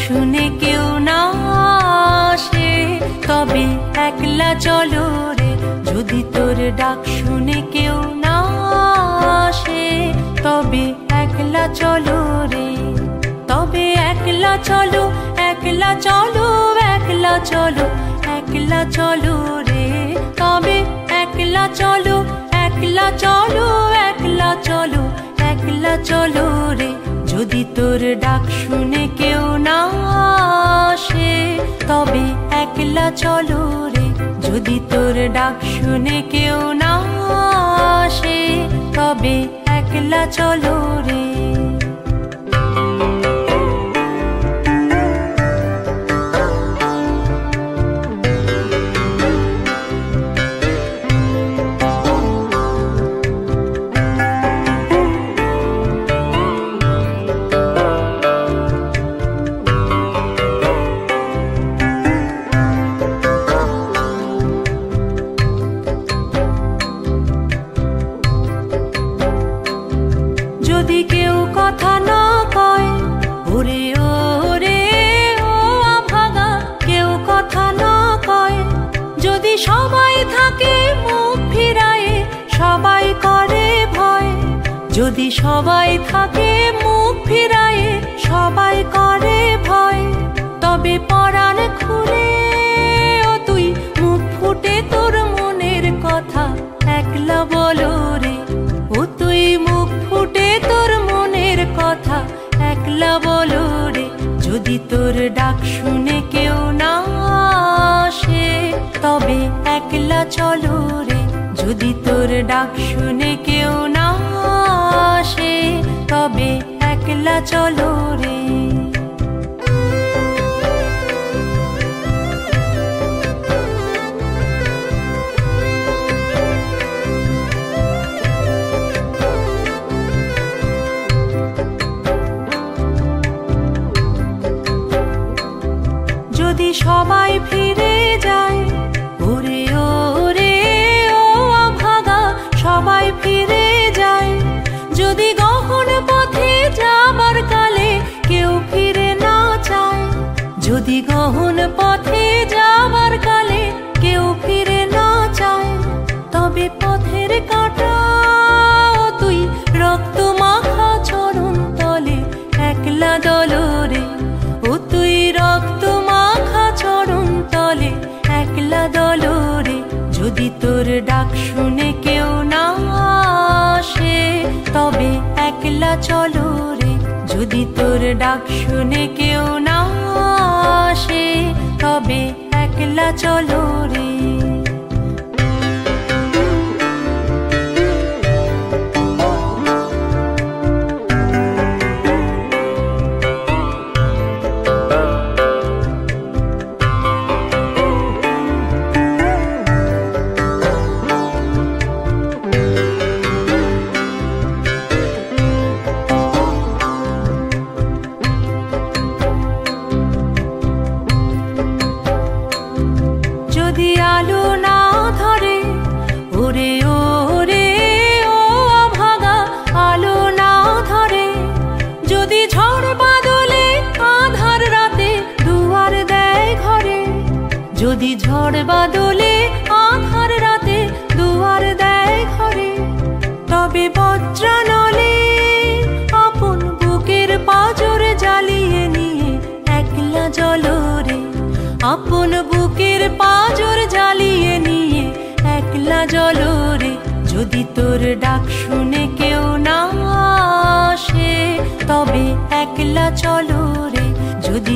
শুনে কেউ না আসে, তবে একলা চলো রে। যদি তোর ডাক শুনে কেউ না আসে, তবে একলা চলো রে। তবে একলা চলো, একলা চলো, একলা চলো, একলা চলো রে। তবে একলা চলো, একলা চলো, একলা চলো, একলা চলো রে। যদি তোর ডাক শুনে কেউ না আসে, তবে একলা চলো রে। যদি তোর ডাক শুনে কেউ না আসে, তবে একলা চলো রে। যদি কেউ কথা না কয়, ওরে ওরে ও আভাগা, কেউ কথা না কয়। যদি সবাই থাকে মুখ ফিরায়ে, সবাই করে ভয়। যদি সবাই থাকে মুখ ফিরায়ে, সবাই করে ভয়। তবে পরাণ খুলে ও তুই মুখ ফুটে তোর মনের কথা একলা বলো রে। ও তুই মুখ ফুটে তোর মনের কথা একলা বলো রে। যদি তোর ডাক শুনে কেউ না আসে, তবে একলা চলো রে। যদি তোর ডাক শুনে কেউ না আসে, তবে একলা চলো রে। যদি সবাই ফিরে যায়, ওরে ওরে ও আভাগা, সবাই ফিরে যায়। যদি গহন পথে যাবার কালে কেউ ফিরে না চায়, যদি গহন পথে যাবার কালে কেউ ফিরে না চায়, তবে পথের কাঁটা তুই রক্ত মাখা চরণ তলে একলা দলো রে। ও তুই রক্ত মাখা চরণ তলে একলা দলো রে। যদি তোর ডাক শুনে কেউ না আসে, তবে একলা চলো রে। যদি তোর ডাক শুনে কেউ না আসে, তবে একলা চলো রে। যদি আলো না ধরে, ওরে ওরে ও আভাগা, আলো না ধরে। যদি ঝড় বাদলে আধার রাতে দুয়ার দেয় ঘরে। যদি ঝড় বাদলে আধার রাতে দুয়ার দেয় ঘরে, তবে বজ্রানলে আপন বুকের পাঁজর জ্বালিয়ে নিয়ে একলা জ্বলো রে। আপন বুকের পাঁজর জ্বালিয়ে নিয়ে একলা জ্বলো রে। যদি তোর ডাক শুনে কেউ না আসে, তবে একলা চলো রে। যদি